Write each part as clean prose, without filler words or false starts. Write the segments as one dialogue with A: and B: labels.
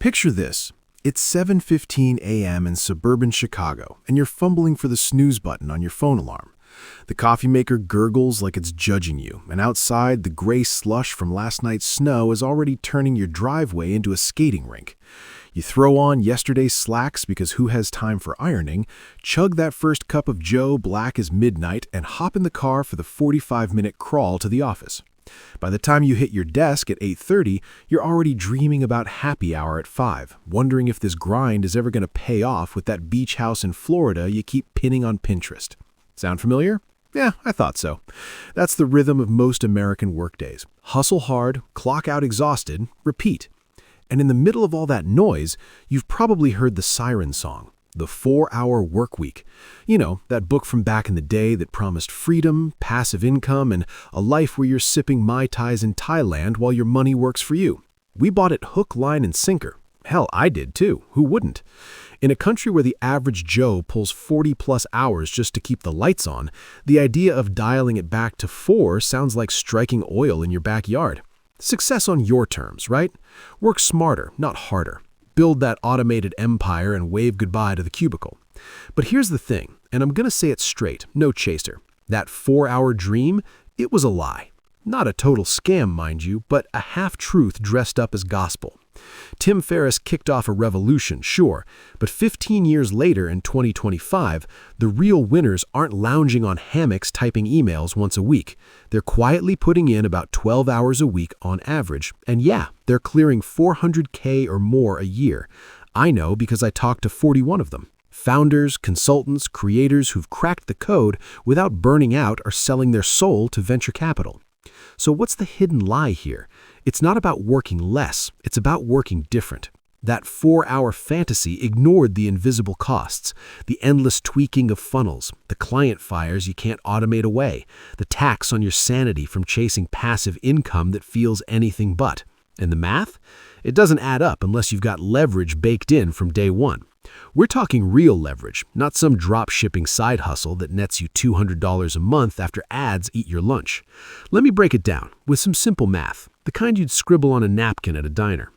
A: Picture this. It's 7:15 a.m. in suburban Chicago, and you're fumbling for the snooze button on your phone alarm. The coffee maker gurgles like it's judging you, and outside, the gray slush from last night's snow is already turning your driveway into a skating rink. You throw on yesterday's slacks because who has time for ironing, chug that first cup of Joe black as midnight, and hop in the car for the 45-minute crawl to the office. By the time you hit your desk at 8:30, you're already dreaming about happy hour at 5, wondering if this grind is ever going to pay off with that beach house in Florida you keep pinning on Pinterest. Sound familiar? Yeah, I thought so. That's the rhythm of most American workdays. Hustle hard, clock out exhausted, repeat. And in the middle of all that noise, you've probably heard the siren song, the 4-Hour Workweek. You know, that book from back in the day that promised freedom, passive income, and a life where you're sipping Mai Tais in Thailand while your money works for you. We bought it hook, line, and sinker. Hell, I did too. Who wouldn't? In a country where the average Joe pulls 40-plus hours just to keep the lights on, the idea of dialing it back to 4 sounds like striking oil in your backyard. Success on your terms, right? Work smarter, not harder. Build that automated empire and wave goodbye to the cubicle. But here's the thing, and I'm going to say it straight, no chaser. That 4-hour dream, it was a lie. Not a total scam, mind you, but a half-truth dressed up as gospel. Tim Ferriss kicked off a revolution, sure, but 15 years later in 2025, the real winners aren't lounging on hammocks typing emails once a week. They're quietly putting in about 12 hours a week on average, and yeah, they're clearing $400K or more a year. I know because I talked to 41 of them. Founders, consultants, creators who've cracked the code without burning out or selling their soul to venture capital. So what's the hidden lie here? It's not about working less, it's about working different. That 4-hour fantasy ignored the invisible costs, the endless tweaking of funnels, the client fires you can't automate away, the tax on your sanity from chasing passive income that feels anything but. And the math? It doesn't add up unless you've got leverage baked in from day one. We're talking real leverage, not some drop-shipping side hustle that nets you $200 a month after ads eat your lunch. Let me break it down with some simple math, the kind you'd scribble on a napkin at a diner.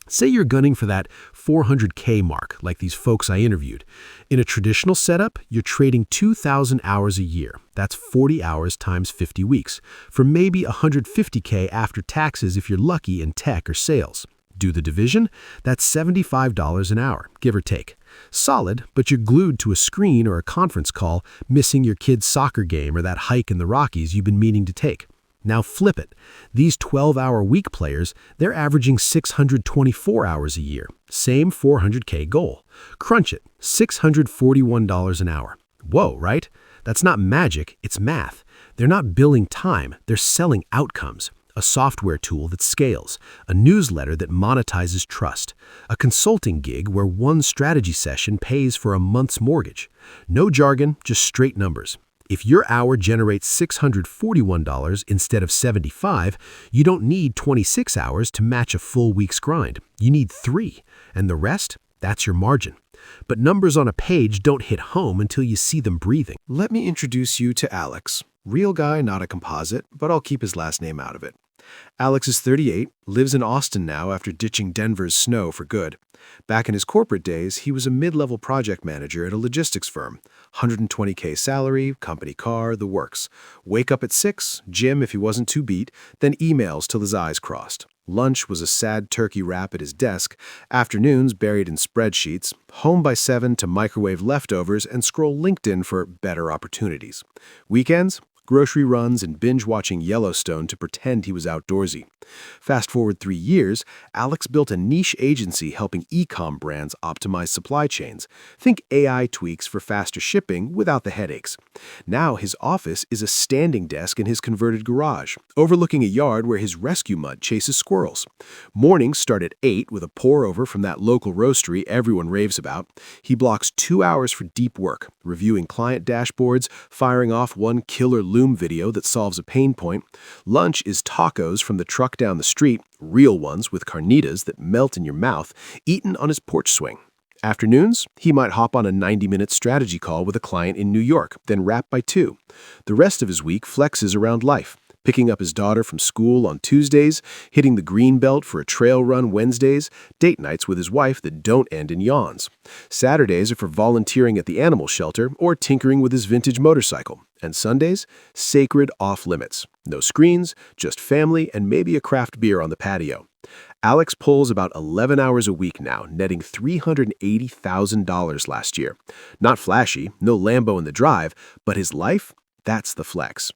A: Say you're gunning for that $400K mark, like these folks I interviewed. In a traditional setup, you're trading 2,000 hours a year. That's 40 hours times 50 weeks, for maybe $150K after taxes if you're lucky in tech or sales. Do the division? That's $75 an hour, give or take. Solid, but you're glued to a screen or a conference call, missing your kid's soccer game or that hike in the Rockies you've been meaning to take. Now flip it. These 12-hour week players, they're averaging 624 hours a year. Same $400K goal. Crunch it, $641 an hour. Whoa, right? That's not magic, it's math. They're not billing time, they're selling outcomes. A software tool that scales, a newsletter that monetizes trust, a consulting gig where one strategy session pays for a month's mortgage. No jargon, just straight numbers. If your hour generates $641 instead of $75, you don't need 26 hours to match a full week's grind. You need 3, and the rest, that's your margin. But numbers on a page don't hit home until you see them breathing.
B: Let me introduce you to Alex. Real guy, not a composite, but I'll keep his last name out of it. Alex is 38, lives in Austin now after ditching Denver's snow for good. Back in his corporate days, he was a mid-level project manager at a logistics firm. 120K salary, company car, the works. Wake up at 6, gym if he wasn't too beat, then emails till his eyes crossed. Lunch was a sad turkey wrap at his desk, afternoons buried in spreadsheets, home by 7 to microwave leftovers and scroll LinkedIn for better opportunities. Weekends? Grocery runs and binge-watching Yellowstone to pretend he was outdoorsy. Fast forward 3 years, Alex built a niche agency helping e-com brands optimize supply chains. Think AI tweaks for faster shipping without the headaches. Now his office is a standing desk in his converted garage, overlooking a yard where his rescue mutt chases squirrels. Mornings start at 8 with a pour-over from that local roastery everyone raves about. He blocks 2 hours for deep work, reviewing client dashboards, firing off one killer loom video that solves a pain point. Lunch is tacos from the truck down the street, real ones with carnitas that melt in your mouth, eaten on his porch swing. Afternoons, he might hop on a 90-minute strategy call with a client in New York, then wrap by 2. The rest of his week flexes around life. Picking up his daughter from school on Tuesdays, hitting the green belt for a trail run Wednesdays, date nights with his wife that don't end in yawns. Saturdays are for volunteering at the animal shelter or tinkering with his vintage motorcycle. And Sundays, sacred off-limits. No screens, just family and maybe a craft beer on the patio. Alex pulls about 11 hours a week now, netting $380,000 last year. Not flashy, no Lambo in the drive, but his life? That's the flex.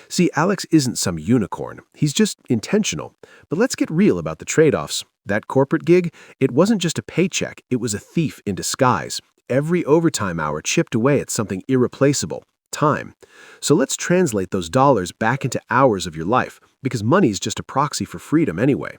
B: See, Alex isn't some unicorn. He's just intentional. But let's get real about the trade-offs. That corporate gig, it wasn't just a paycheck, it was a thief in disguise. Every overtime hour chipped away at something irreplaceable. Time. So let's translate those dollars back into hours of your life, because money's just a proxy for freedom anyway.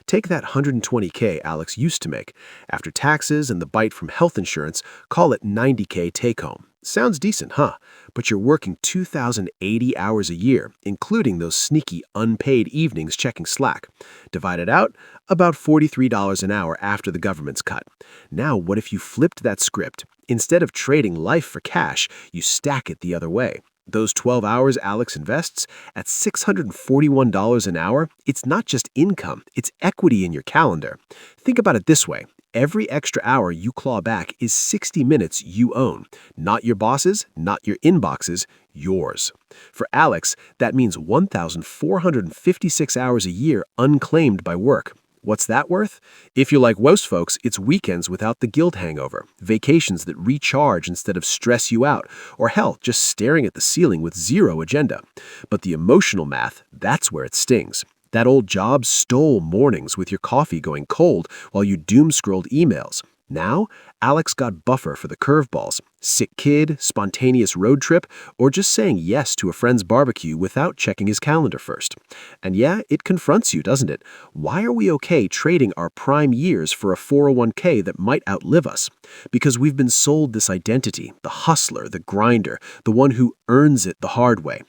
B: Take that $120K Alex used to make. After taxes and the bite from health insurance, call it $90K take-home. Sounds decent, huh? But you're working 2,080 hours a year, including those sneaky unpaid evenings checking Slack. Divide it out, about $43 an hour after the government's cut. Now, what if you flipped that script? Instead of trading life for cash, you stack it the other way. Those 12 hours Alex invests at $641 an hour, it's not just income, it's equity in your calendar. Think about it this way. Every extra hour you claw back is 60 minutes you own. Not your boss's, not your inbox's, yours. For Alex, that means 1,456 hours a year unclaimed by work. What's that worth? If you're like most folks, it's weekends without the guilt hangover, vacations that recharge instead of stress you out, or hell, just staring at the ceiling with zero agenda. But the emotional math, that's where it stings. That old job stole mornings with your coffee going cold while you doom-scrolled emails. Now, Alex got buffer for the curveballs, sick kid, spontaneous road trip, or just saying yes to a friend's barbecue without checking his calendar first. And yeah, it confronts you, doesn't it? Why are we okay trading our prime years for a 401k that might outlive us? Because we've been sold this identity, the hustler, the grinder, the one who earns it the hard way.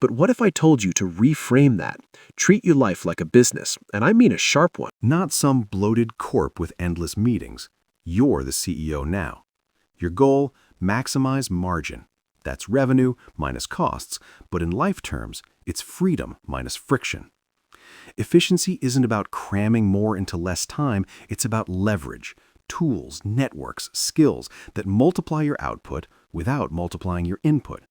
B: But what if I told you to reframe that? Treat your life like a business, and I mean a sharp one.
A: Not some bloated corp with endless meetings. You're the CEO now. Your goal, maximize margin. That's revenue minus costs, but in life terms, it's freedom minus friction. Efficiency isn't about cramming more into less time, it's about leverage, tools, networks, skills that multiply your output without multiplying your input.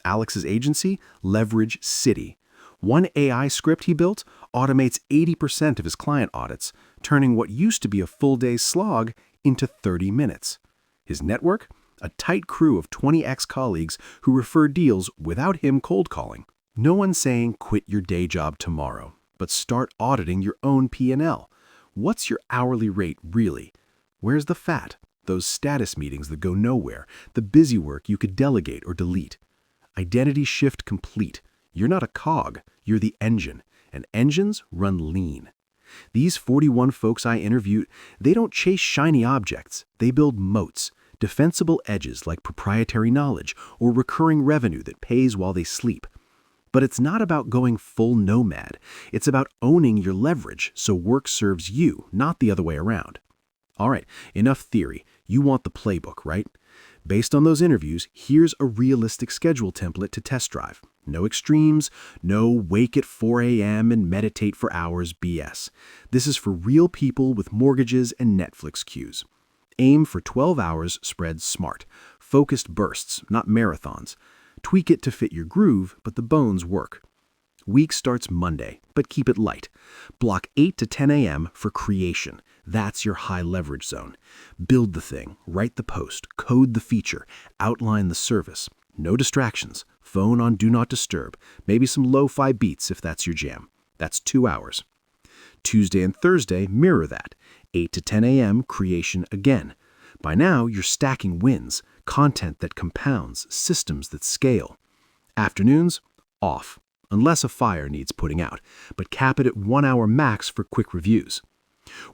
A: Alex's agency, Leverage City. One AI script he built automates 80% of his client audits, turning what used to be a full day's slog into 30 minutes. His network? A tight crew of 20 ex-colleagues who refer deals without him cold calling. No one's saying quit your day job tomorrow, but start auditing your own P&L. What's your hourly rate really? Where's the fat? Those status meetings that go nowhere, the busy work you could delegate or delete. Identity shift complete. You're not a cog, you're the engine, and engines run lean. These 41 folks I interviewed, they don't chase shiny objects, they build moats, defensible edges like proprietary knowledge or recurring revenue that pays while they sleep. But it's not about going full nomad, it's about owning your leverage so work serves you, not the other way around. All right, enough theory, you want the playbook, right? Based on those interviews, here's a realistic schedule template to test drive. No extremes, no wake at 4 a.m. and meditate for hours BS. This is for real people with mortgages and Netflix queues. Aim for 12 hours spread smart. Focused bursts, not marathons. Tweak it to fit your groove, but the bones work. Week starts Monday, but keep it light. Block 8 to 10 a.m. for creation. That's your high leverage zone. Build the thing, write the post, code the feature, outline the service. No distractions. Phone on Do Not Disturb. Maybe some lo-fi beats if that's your jam. That's 2 hours. Tuesday and Thursday mirror that. 8 to 10 a.m. creation again. By now, you're stacking wins, content that compounds, systems that scale. Afternoons, off, unless a fire needs putting out, but cap it at 1 hour max for quick reviews.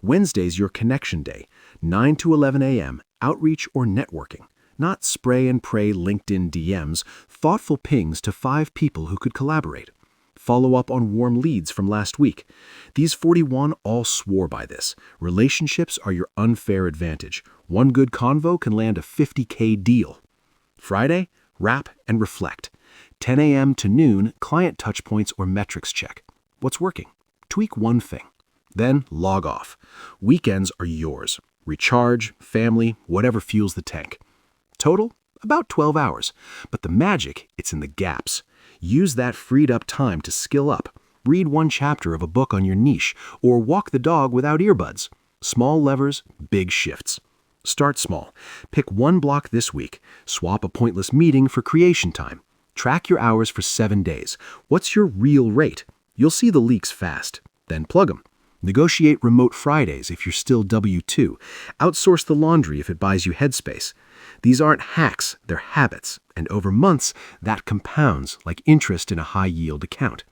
A: Wednesday's your connection day, 9 to 11 a.m., outreach or networking. Not spray and pray LinkedIn DMs, thoughtful pings to 5 people who could collaborate. Follow up on warm leads from last week. These 41 all swore by this. Relationships are your unfair advantage. One good convo can land a $50K deal. Friday, wrap and reflect.
B: 10 a.m. to noon, client touchpoints or metrics check. What's working? Tweak one thing. Then log off. Weekends are yours. Recharge, family, whatever fuels the tank. Total? About 12 hours. But the magic, it's in the gaps. Use that freed up time to skill up. Read one chapter of a book on your niche, or walk the dog without earbuds. Small levers, big shifts. Start small. Pick one block this week. Swap a pointless meeting for creation time. Track your hours for 7 days. What's your real rate? You'll see the leaks fast. Then plug them. Negotiate remote Fridays if you're still W-2. Outsource the laundry if it buys you headspace. These aren't hacks, they're habits. And over months, that compounds like interest in a high-yield account.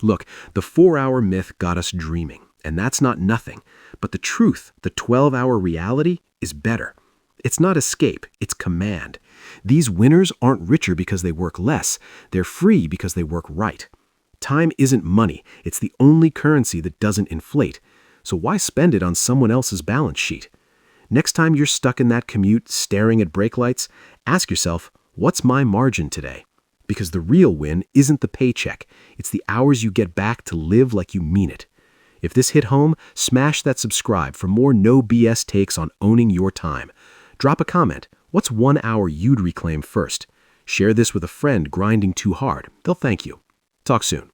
B: Look, the 4-hour myth got us dreaming, and that's not nothing. But the truth, the 12-hour reality, is better. It's not escape, it's command. These winners aren't richer because they work less. They're free because they work right. Time isn't money. It's the only currency that doesn't inflate. So why spend it on someone else's balance sheet? Next time you're stuck in that commute staring at brake lights, ask yourself, what's my margin today? Because the real win isn't the paycheck. It's the hours you get back to live like you mean it. If this hit home, smash that subscribe for more no BS takes on owning your time. Drop a comment. What's 1 hour you'd reclaim first? Share this with a friend grinding too hard. They'll thank you. Talk soon.